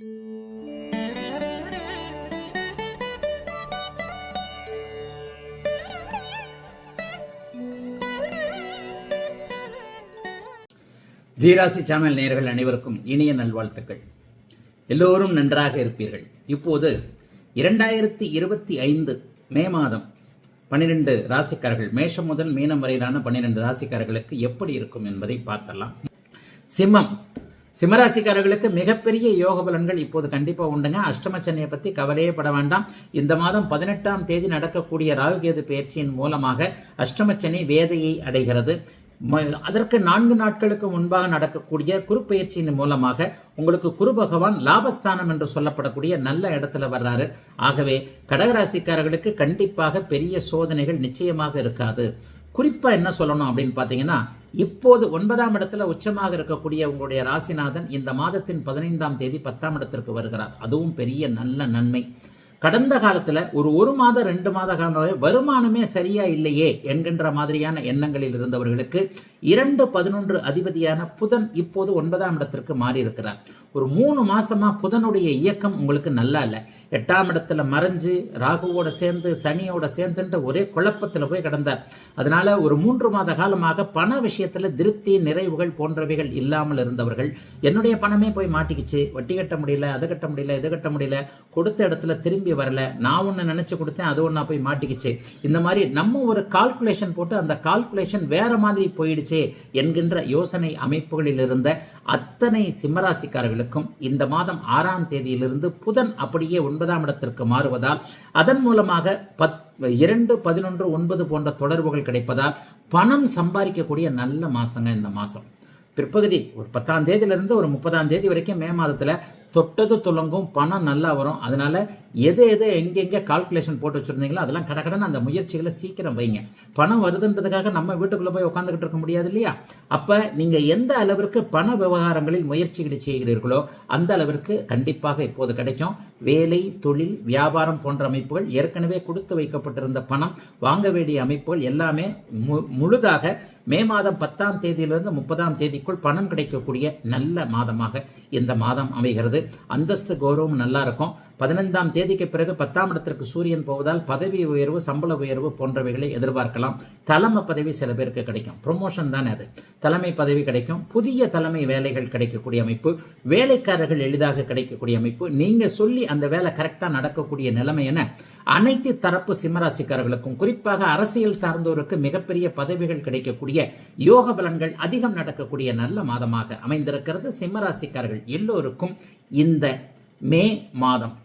ஜீராசி channel நேயர்கள் அனைவருக்கும் இனிய நல்வாழ்த்துக்கள். எல்லோரும் நன்றாக இருப்பீர்கள். இப்போது 2025 மே மாதம் 12 ராசிக்காரர்கள், மேஷம் முதல் மீனம் வரையிலான 12 ராசிக்காரர்களுக்கு எப்படி இருக்கும் என்பதை பார்க்கலாம். சிம்மராசிக்காரர்களுக்கு மிகப்பெரிய யோக பலன்கள் இப்போது கண்டிப்பாக உண்டுங்க. அஷ்டம சனியை பற்றி கவலையே பட வேண்டாம். இந்த மாதம் 18ஆம் தேதி நடக்கக்கூடிய ராகுகேது பயிற்சியின் மூலமாக அஷ்டம சனி வேதையை அடைகிறது. அதற்கு 4 நாட்களுக்கு முன்பாக நடக்கக்கூடிய குரு பயிற்சியின் மூலமாக உங்களுக்கு குரு பகவான் லாபஸ்தானம் என்று சொல்லப்படக்கூடிய நல்ல இடத்துல வர்றாரு. ஆகவே கடகராசிக்காரர்களுக்கு கண்டிப்பாக பெரிய சோதனைகள் நிச்சயமாக இருக்காது. குறிப்பா என்ன சொல்லணும் அப்படின்னு பாத்தீங்கன்னா, இப்போது 9ஆம் இடத்துல உச்சமாக இருக்கக்கூடிய உங்களுடைய ராசிநாதன் இந்த மாதத்தின் 15ஆம் தேதி 10ஆம் இடத்திற்கு வருகிறார். அதுவும் பெரிய நல்ல நன்மை. கடந்த காலத்துல ஒரு மாத 2 மாத காலமாக வருமானமே சரியா இல்லையே என்கின்ற மாதிரியான எண்ணங்களில் இருந்தவர்களுக்கு 2-11 அதிபதியான புதன் இப்போது 9ஆம் இடத்திற்கு மாறி இருக்கிறார். ஒரு 3 மாசமா புதனுடைய இயக்கம் உங்களுக்கு நல்லா இல்லை. 8ஆம் இடத்துல மறைஞ்சு ராகுவோட சேர்ந்து சனியோட சேர்ந்துட்டு ஒரே குழப்பத்தில் போய் கிடந்தார். அதனால ஒரு 3 மாத காலமாக பண விஷயத்துல திருப்தி நிறைவுகள் போன்றவைகள் இல்லாமல் இருந்தவர்கள், என்னுடைய பணமே போய் மாட்டிக்கிச்சு, வட்டி கட்ட முடியல, அதை கட்ட முடியல, இது கட்ட முடியல, கொடுத்த இடத்துல திரும்பி வரல, நான் ஒன்று நினைச்சு கொடுத்தேன், அது ஒன்றா போய் மாட்டிக்கிச்சு, இந்த மாதிரி நம்ம ஒரு கால்குலேஷன் போட்டு அந்த கால்குலேஷன் வேற மாதிரி போயிடுச்சு என்கின்ற யோசனை அமைப்புகளில் இருந்த அத்தனை சிம்மராசிக்காரர்களுக்கும் இந்த மாதம் 6ஆம் தேதியிலிருந்து புதன் அப்படியே 9ஆம் இடத்திற்கு மாறுவதால் அதன் மூலமாக 2, 11, 9 போன்ற தொடர்புகள் கிடைப்பதால் பணம் சம்பாதிக்கக்கூடிய நல்ல மாசங்க இந்த மாசம். பிற்பகுதி ஒரு 10ஆம் தேதியிலிருந்து ஒரு 30ஆம் தேதி வரைக்கும் மே மாதத்துல தொட்டது துலங்கும், பணம் நல்லா வரும். அதனால எது எங்கெங்க கால்குலேஷன் போட்டு வச்சிருந்தீங்களோ அதெல்லாம் கடகடன்னு அந்த முயற்சிகளை சீக்கிரம் வைங்க. பணம் வருதுன்றதுக்காக நம்ம வீட்டுக்குள்ள போய் உட்காந்துக்கிட்டு இருக்க முடியாது இல்லையா? அப்ப நீங்க எந்த அளவிற்கு பண விவகாரங்களில் முயற்சிகளை செய்கிறீர்களோ அந்த அளவிற்கு கண்டிப்பாக இப்போது கிடைக்கும். வேலை, தொழில், வியாபாரம் போன்ற அமைப்புகள், ஏற்கனவே கொடுத்து வைக்கப்பட்டிருந்த பணம் வாங்க வேண்டிய அமைப்புகள் எல்லாமே முழுதாக மே மாதம் 10ஆம் தேதியிலிருந்து 30ஆம் தேதிக்குள் பணம் கிடைக்கக்கூடிய நல்ல மாதமாக இந்த மாதம் அமைகிறது. அந்தஸ்து கௌரவம் நல்லா இருக்கும். 15ஆம் தேதிக்கு பிறகு 10ஆம் இடத்திற்கு சூரியன் போவதால் பதவி உயர்வு, சம்பள உயர்வு போன்றவைகளை எதிர்பார்க்கலாம். தலைமை பதவி சில பேருக்கு கிடைக்கும். ப்ரொமோஷன் தானே அது, தலைமை பதவி கிடைக்கும். புதிய தலைமை வேலைகள் கிடைக்கக்கூடிய அமைப்பு, வேலைக்காரர்கள் எளிதாக கிடைக்கக்கூடிய அமைப்பு, நீங்க சொல்லி அந்த வேலை கரெக்டா நடக்கக்கூடிய நிலைமை என அனைத்து தரப்பு சிம்மராசிக்காரர்களுக்கும், குறிப்பாக அரசியல் சார்ந்தோருக்கு மிகப்பெரிய பதவிகள் கிடைக்கக்கூடிய யோக பலன்கள் அதிகம் நடக்கக்கூடிய நல்ல மாதமாக அமைந்திருக்கிறது. சிம்மராசிக்காரர்கள் எல்லோருக்கும் இந்த மே மாதம்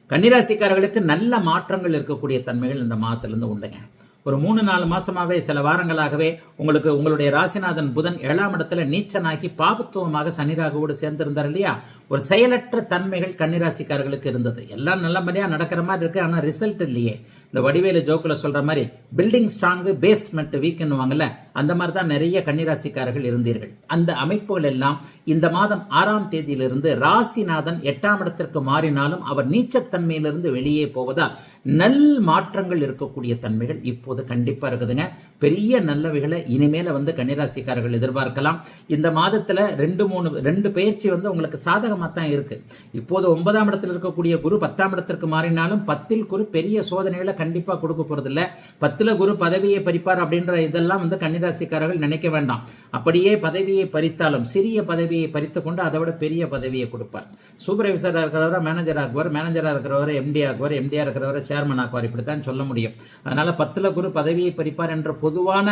கன்னிராசிக்காரர்களுக்கு நல்ல மாற்றங்கள் இருக்கக்கூடிய தன்மைகள் இந்த மாதத்திலிருந்து உண்டுங்க. ஒரு 3-4 மாசமாவே, சில வாரங்களாகவே உங்களுடைய ராசிநாதன் புதன் 7ஆம் இடத்துல நீச்சனாகி பாபத்துவமாக சனிராகுவோடு சேர்ந்திருந்தார் இல்லையா? ஒரு செயலற்ற தன்மைகள் கன்னிராசிக்காரர்களுக்கு இருந்தது. எல்லாம் நல்லபடியா நடக்கிற மாதிரி இருக்கு, ஆனா ரிசல்ட் இல்லையே. இந்த வடிவேலு ஜோக்குல சொல்ற மாதிரி பில்டிங் ஸ்ட்ராங் பேஸ்மெண்ட் வீக்னுவாங்கல்ல, அந்த மாதிரி தான் நிறைய கன்னிராசிக்காரர்கள் இருந்தீர்கள். அந்த அமைப்புகள் எல்லாம் இந்த மாதம் 6ஆம் தேதியிலிருந்து ராசிநாதன் 8ஆம் இடத்திற்கு மாறினாலும் அவர் நீச்சத்தன்மையிலிருந்து வெளியே போவதால் நல் மாற்றங்கள் இருக்கக்கூடிய தன்மைகள் இப்போது கண்டிப்பா இருக்குதுங்க. பெரிய நல்லவைகளை இனிமேல கன்னிராசிக்காரர்கள் எதிர்பார்க்கலாம். இந்த மாதத்துல 2 பயிற்சி உங்களுக்கு சாதகமா தான் இருக்கு. இப்போது 9ஆம் இடத்தில் இருக்கக்கூடிய குரு 10ஆம் இடத்திற்கு மாறினாலும் 10ல் குரு பெரிய சோதனைகளை கண்டிப்பா கொடுக்க போறது இல்ல. 10ல குரு பதவியை பறிப்பார் அப்படின்ற இதெல்லாம் கன்னிராசிக்காரர்கள் நினைக்க வேண்டாம். அப்படியே பதவியை பறித்தாலும் சிறிய பதவியை பறித்து கொண்டு அதை விட பெரிய பதவியை கொடுப்பார். சூப்பர்வைசரா இருக்கிறவரை மேனேஜர் ஆக்குவார், மேனேஜரா இருக்கிறவரை எம்டி ஆக்குவார், எம்டியா இருக்கிறவரை சேர்மன் ஆக்குவார். இப்படித்தான் சொல்ல முடியும். அதனால 10ல குரு பதவியை பறிப்பார் என்ற பொதுவான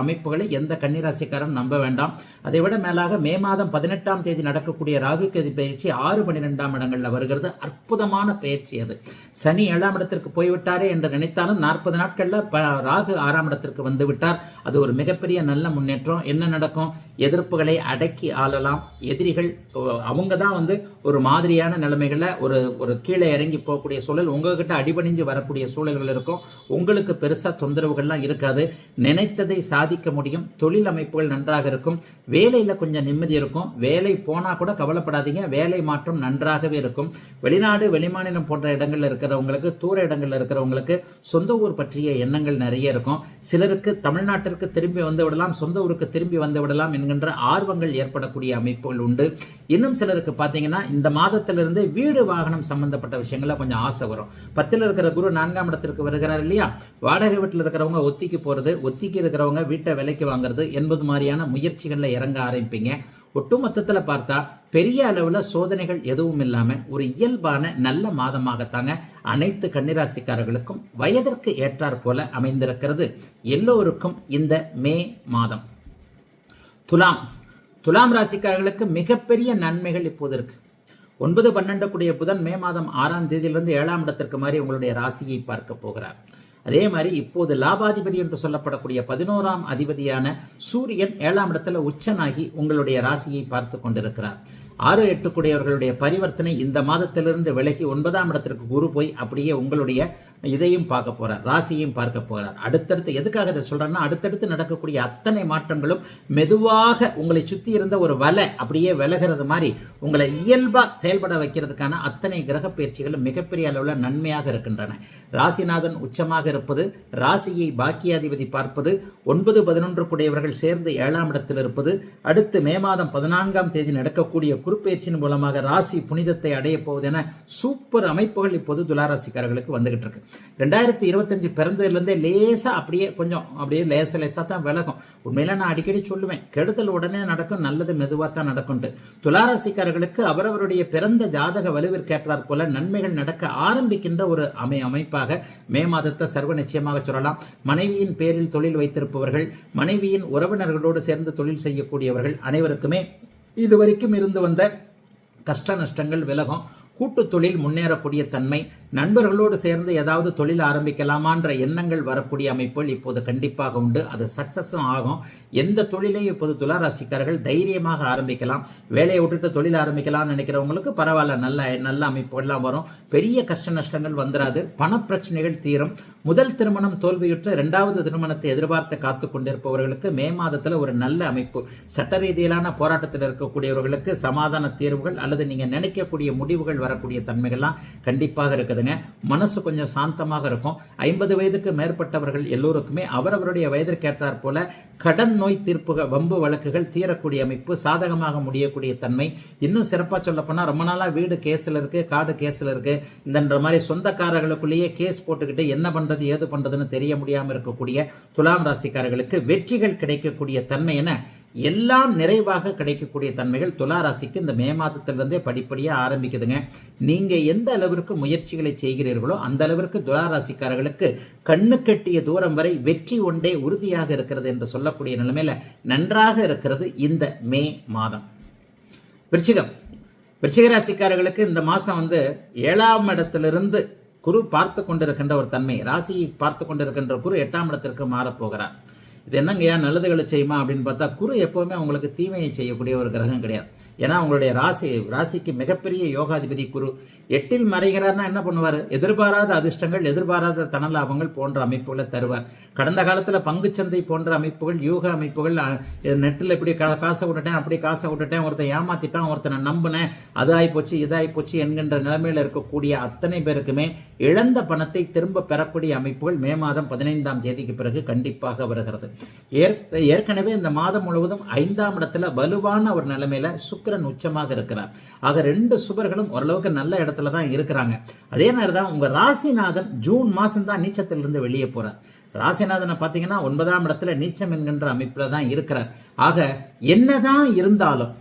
அமைப்புகளை எந்த கன்னிராசிக்காரன் நம்ப வேண்டாம். அதை விட மேலாக மே மாதம் 18ஆம் தேதி நடக்கக்கூடிய ராகு கேது பயிற்சி 6-12ஆம் இடங்கள்ல வருகிறது. அற்புதமான பயிற்சி அது. சனி 7ஆம் இடத்திற்கு போய்விட்டாரே என்று நினைத்தாலும் 40 நாட்கள்ல ராகு 6ஆம் இடத்திற்கு வந்து விட்டார். அது ஒரு மிகப்பெரிய நல்ல முன்னேற்றம். என்ன நடக்கும்? எதிர்ப்புகளை அடக்கி ஆளலாம். எதிரிகள் அவங்க தான் ஒரு மாதிரியான நிலைமைகளை ஒரு கீழே இறங்கி போகக்கூடிய சூழல், உங்ககிட்ட அடிபணிஞ்சு வரக்கூடிய சூழல்கள் இருக்கும். உங்களுக்கு பெருசா தொந்தரவுகள்லாம் இருக்காது. நினைத்ததை சாதிக்க முடியும். தொழில் அமைப்புகள் நன்றாக இருக்கும். வேலையில் கொஞ்சம் நிம்மதி இருக்கும். வேலை போனால் கூட கவலைப்படாதீங்க, வேலை மாற்றம் நன்றாகவே இருக்கும். வெளிநாடு வெளிமாநிலம் போன்ற இடங்களில் இருக்கிறவங்களுக்கு, தூர இடங்களில் இருக்கிறவங்களுக்கு சொந்த ஊர் பற்றிய எண்ணங்கள் நிறைய இருக்கும். சிலருக்கு தமிழ்நாட்டிற்கு திரும்பி வந்து விடலாம், சொந்த ஊருக்கு திரும்பி வந்து விடலாம் என்கின்ற ஆர்வங்கள் ஏற்படக்கூடிய அமைப்புகள் உண்டு. இன்னும் சிலருக்கு பார்த்தீங்கன்னா இந்த மாதத்திலிருந்து வீடு வாகனம் சம்பந்தப்பட்ட விஷயங்கள கொஞ்சம் ஆசை வரும். 10ல் இருக்கிற குரு 4ஆம் இடத்திற்கு வருகிறார் இல்லையா, வாடகை வீட்டில் இருக்கிறவங்க ஒத்திக்கு போகிறது, ஒத்திக்கு இருக்கிறவங்க வீட்டை விலைக்கு வாங்குறது என்பது மாதிரியான முயற்சிகளில் இறங்க ஆரம்பிப்பீங்க. ஒட்டுமொத்தத்தில் பார்த்தா பெரிய அளவில் சோதனைகள் எதுவும் இல்லாமல் ஒரு இயல்பான நல்ல மாதமாகத்தாங்க அனைத்து கன்னிராசிக்காரர்களுக்கும் வயதிற்கு ஏற்றாற் போல அமைந்திருக்கிறது. எல்லோருக்கும் இந்த மே மாதம். துலாம் ராசிக்காரர்களுக்கு மிகப்பெரிய நன்மைகள் இப்போது இருக்கு. 9-12 கூடிய புதன் மே மாதம் 6ஆம் தேதியிலிருந்து 7ஆம் இடத்திற்கு மாதிரி உங்களுடைய ராசியை பார்க்க போகிறார். அதே மாதிரி இப்போது லாபாதிபதி என்று சொல்லப்படக்கூடிய 11ஆம் அதிபதியான சூரியன் 7ஆம் இடத்துல உச்சனாகி உங்களுடைய ராசியை பார்த்து கொண்டிருக்கிறார். 6-8 கூடியவர்களுடைய பரிவர்த்தனை இந்த மாதத்திலிருந்து விலகி 9ஆம் இடத்திற்கு குரு போய் அப்படியே உங்களுடைய இதையும் பார்க்க போறார், ராசியையும் பார்க்க போறார். அடுத்தடுத்து எதுக்காக இதை சொல்றேன்னா, அடுத்தடுத்து நடக்கக்கூடிய அத்தனை மாற்றங்களும் மெதுவாக உங்களை சுற்றி இருந்த ஒரு வலை அப்படியே விலகிறது மாதிரி உங்களை இயல்பா செயல்பட வைக்கிறதுக்கான அத்தனை கிரக பயிற்சிகளும் மிகப்பெரிய அளவில் நன்மையாக இருக்கின்றன. ராசிநாதன் உச்சமாக இருப்பது, ராசியை பாக்கியாதிபதி பார்ப்பது, 9-11 கூடியவர்கள் சேர்ந்து 7ஆம் இடத்தில் இருப்பது, அடுத்து மே மாதம் 14ஆம் தேதி நடக்கக்கூடிய குருப்பெயர்ச்சியின் மூலமாக ராசி புனிதத்தை அடைய போவது என சூப்பர் அமைப்புகள் இப்போது துளாராசிக்காரர்களுக்கு வந்துகிட்டு இருக்கு. 2025 பிறந்ததுலேருந்தே லேசா அப்படியே கொஞ்சம் அப்படியே லேசா தான் விலகும். உண்மையில நான் அடிக்கடி சொல்லுவேன், கெடுதல் உடனே நடக்கும், நல்லது மெதுவாக தான் நடக்கும். துளாராசிக்காரர்களுக்கு அவரவருடைய பிறந்த ஜாதக வலுவிற்கேற்றாற் போல நன்மைகள் நடக்க ஆரம்பிக்கின்ற ஒரு அமைப்பாக மே மாதத்தை சர்வ நிச்சயமாக சொல்லலாம். மனைவியின் பேரில் தொழில் வைத்திருப்பவர்கள், மனைவியின் உறவினர்களோடு சேர்ந்து தொழில் செய்யக்கூடியவர்கள் அனைவருக்குமே இதுவரைக்கும் இருந்து வந்த கஷ்ட நஷ்டங்கள் விலகும். கூட்டு தொழில் முன்னேறக்கூடிய தன்மை, நண்பர்களோடு சேர்ந்து ஏதாவது தொழில் ஆரம்பிக்கலாமான்ற எண்ணங்கள் வரக்கூடிய அமைப்புகள் இப்போது கண்டிப்பாக உண்டு. அது சக்சஸும் ஆகும். எந்த தொழிலையும் இப்போது துளாராசிக்காரர்கள் தைரியமாக ஆரம்பிக்கலாம். வேலையை விட்டுட்டு தொழில் ஆரம்பிக்கலாம்னு நினைக்கிறவங்களுக்கு பரவாயில்ல, நல்ல அமைப்புகள்லாம் வரும். பெரிய கஷ்ட நஷ்டங்கள் வந்துடாது. பணப்பிரச்சனைகள் தீரும். முதல் திருமணம் தோல்வியுற்ற 2வது திருமணத்தை எதிர்பார்த்து காத்து கொண்டிருப்பவர்களுக்கு மே மாதத்தில் ஒரு நல்ல அமைப்பு. சட்ட ரீதியிலான போராட்டத்தில் இருக்கக்கூடியவர்களுக்கு சமாதான தீர்வுகள் அல்லது நீங்க நினைக்கக்கூடிய முடிவுகள் வரக்கூடிய தன்மைகள்லாம் கண்டிப்பாக இருக்குதுங்க. மனசு கொஞ்சம் சாந்தமாக இருக்கும். 50 வயதுக்கு மேற்பட்டவர்கள் எல்லோருக்குமே அவரவருடைய வயதிற்கேற்றாற் போல கடன் நோய் தீர்ப்புகள், வம்பு வழக்குகள் தீரக்கூடிய அமைப்பு, சாதகமாக முடியக்கூடிய தன்மை. இன்னும் சிறப்பாக சொல்ல போனா, ரொம்ப நாளா வீடு கேஸ்ல இருக்கு, காடு கேஸ்ல இருக்கு, இந்த மாதிரி சொந்தக்காரர்களுக்குள்ளேயே கேஸ் போட்டுக்கிட்டு என்ன பண்றது ஏது பண்றதுன்னு தெரிய முடியாம இருக்கக்கூடிய துலாம் ராசிக்காரர்களுக்கு வெற்றிகள் கிடைக்கக்கூடிய தன்மை என எல்லாம் நிறைவாக கிடைக்கக்கூடிய தன்மைகள் துளாராசிக்கு இந்த மே மாதத்திலிருந்தே படிப்படியாக ஆரம்பிக்குதுங்க. நீங்க எந்த அளவிற்கு முயற்சிகளை செய்கிறீர்களோ அந்த அளவிற்கு துளாராசிக்காரர்களுக்கு கண்ணு கட்டிய தூரம் வரை வெற்றி ஒன்றே உறுதியாக இருக்கிறது என்று சொல்லக்கூடிய நிலைமையில நன்றாக இருக்கிறது இந்த மே மாதம். விருச்சிக ராசிக்காரர்களுக்கு இந்த மாசம் 7ஆம் இடத்திலிருந்து குரு பார்த்து கொண்டிருக்கின்ற ஒரு தன்மை, ராசியை பார்த்து கொண்டிருக்கின்ற குரு 8ஆம் இடத்திற்கு மாறப்போகிறார். இது என்னங்கய்யா நல்லதுகளை செய்யுமா அப்படின்னு பார்த்தா, குரு எப்பவுமே உங்களுக்கு தீமையை செய்யக்கூடிய ஒரு கிரகம் கிடையாது. ஏன்னா உங்களுடைய ராசிக்கு மிகப்பெரிய யோகாதிபதி குரு 8ல் மறைகிறார்னா என்ன பண்ணுவார்? எதிர்பாராத அதிர்ஷ்டங்கள், எதிர்பாராத தனலாபங்கள் போன்ற அமைப்புகளை தருவார். கடந்த காலத்தில் பங்குச்சந்தை போன்ற அமைப்புகள், யூக அமைப்புகள், நெட்டில் இப்படி காசை விட்டுட்டேன், அப்படி காசை விட்டுட்டேன், ஒருத்தன் ஏமாத்திட்டான், ஒருத்தனை நம்பினேன், அது ஆகிப்போச்சு இதாகிப்போச்சு என்கின்ற நிலைமையில் இருக்கக்கூடிய அத்தனை பேருக்குமே இழந்த பணத்தை திரும்ப பெறக்கூடிய அமைப்புகள் மே மாதம் 15ஆம் தேதிக்கு பிறகு கண்டிப்பாக வருகிறது. ஏற்கனவே இந்த மாதம் முழுவதும் 5ஆம் இடத்துல வலுவான ஒரு நிலைமையில சுக்கிரன் உச்சமாக இருக்கிறார். ஆக 2 சுபர்களும் ஓரளவுக்கு நல்ல இடத்துல தான் இருக்கிறாங்க. அதே நேரம் தான் உங்க ராசிநாதன் ஜூன் மாசம் தான் நீச்சத்திலிருந்து வெளியே போறார். ராசிநாதனை பார்த்தீங்கன்னா 9ஆம் இடத்துல நீச்சம் என்கின்ற அமைப்புல தான் இருக்கிறார். ஆக என்னதான் இருந்தாலும்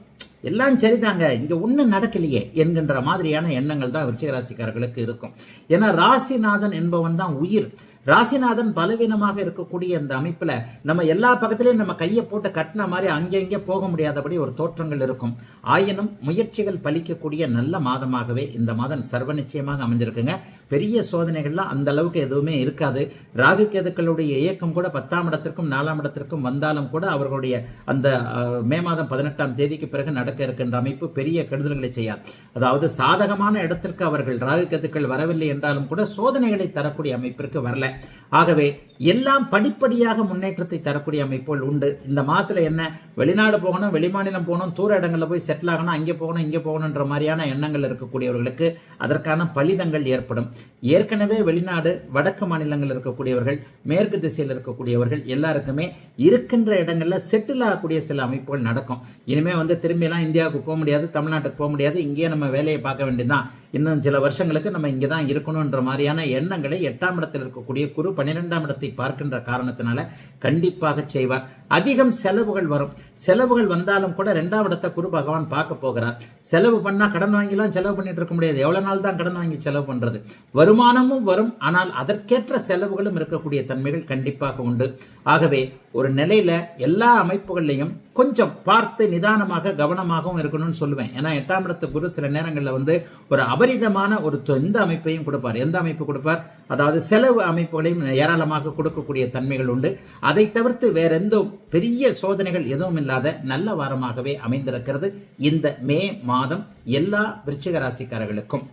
எல்லாம் சரிதாங்க, இங்க ஒன்றும் நடக்கலையே என்கின்ற மாதிரியான எண்ணங்கள் தான் விருச்சிக ராசிக்காரர்களுக்கு இருக்கும். ஏன்னா ராசிநாதன் என்பவன் தான் உயிர். ராசிநாதன் பலவீனமாக இருக்கக்கூடிய இந்த அமைப்புல நம்ம எல்லா பக்கத்திலையும் நம்ம கையை போட்டு கட்டின மாதிரி அங்கே போக முடியாதபடி ஒரு தோற்றங்கள் இருக்கும். ஆயினும் முயற்சிகள் பலிக்கக்கூடிய நல்ல மாதமாகவே இந்த மாதம் சர்வ நிச்சயமாக அமைஞ்சிருக்குங்க. பெரிய சோதனைகள்லாம் அந்த அளவுக்கு எதுவுமே இருக்காது. ராகு கேதுக்களுடைய இயக்கம் கூட 10ஆம் இடத்திற்கும் 4ஆம் இடத்திற்கும் வந்தாலும் கூட அவர்களுடைய அந்த மே மாதம் 18ஆம் தேதிக்கு பிறகு நடக்க இருக்கின்ற அமைப்பு பெரிய கெடுதல்களை செய்யாது. அதாவது சாதகமான இடத்திற்கு அவர்கள் ராகு கேதுக்கள் வரவில்லை என்றாலும் கூட சோதனைகளை தரக்கூடிய அமைப்பிற்கு வரல. ஆகவே எல்லாம் படிப்படியாக முன்னேற்றத்தை தரக்கூடிய அமைப்புகள் உண்டு. இந்த மாதத்துல என்ன, வெளிநாடு போகணும், வெளிமாநிலம் போகணும், தூர இடங்களில் போய் செட்டில் ஆகணும், அங்கே போகணும் இங்கே போகணுன்ற மாதிரியான எண்ணங்கள் இருக்கக்கூடியவர்களுக்கு அதற்கான பலிதங்கள் ஏற்படும். ஏற்கனவே வெளிநாடு, வடக்கு மாநிலங்கள் இருக்கக்கூடியவர்கள், மேற்கு திசையில் இருக்கக்கூடியவர்கள் எல்லாருக்குமே இருக்கின்ற இடங்களில் செட்டில் ஆகக்கூடிய சில அமைப்புகள் நடக்கும். இனிமே திரும்பியெல்லாம் இந்தியாவுக்கு போக முடியாது, தமிழ்நாட்டுக்கு போக முடியாது, இங்கேயே நம்ம வேலையை பார்க்க வேண்டியதுதான், இன்னும் சில வருஷங்களுக்கு நம்ம இங்கே தான் இருக்கணுன்ற மாதிரியான எண்ணங்களை 8ஆம் இடத்தில் இருக்கக்கூடிய குரு 12ஆம் இடத்தை பார்க்கின்ற காரணத்தினால கண்டிப்பாக செய்வார். அதிகம் செலவுகள் வரும். செலவுகள் வந்தாலும் கூட 2ஆம் இடத்தை குரு பகவான் பார்க்க போகிறார். செலவு பண்ணா கடன் வாங்கிலாம் செலவு பண்ணிட்டு இருக்க முடியாது. எவ்வளவு நாள் தான் கடன் வாங்கி செலவு பண்றது? வருமானமும் வரும், ஆனால் அதற்கேற்ற செலவுகளும் இருக்கக்கூடிய தன்மைகள் கண்டிப்பாக உண்டு. ஆகவே ஒரு நிலையில எல்லா அமைப்புகள்லையும் கொஞ்சம் பார்த்து நிதானமாக கவனமாகவும் இருக்கணும்னு சொல்லுவேன். ஏன்னா 8ஆம் இடத்து குரு சில நேரங்களில் ஒரு அபரிதமான ஒரு இந்த அமைப்பையும் கொடுப்பார். எந்த அமைப்பு கொடுப்பார்? அதாவது செலவு அமைப்புகளையும் ஏராளமாக கொடுக்கக்கூடிய தன்மைகள் உண்டு. அதை தவிர்த்து வேற எந்த பெரிய சோதனைகள் எதுவும் இல்லாத நல்ல வாரமாகவே அமைந்திருக்கிறது இந்த மே மாதம் எல்லா விருச்சிக ராசிக்காரர்களுக்கும்.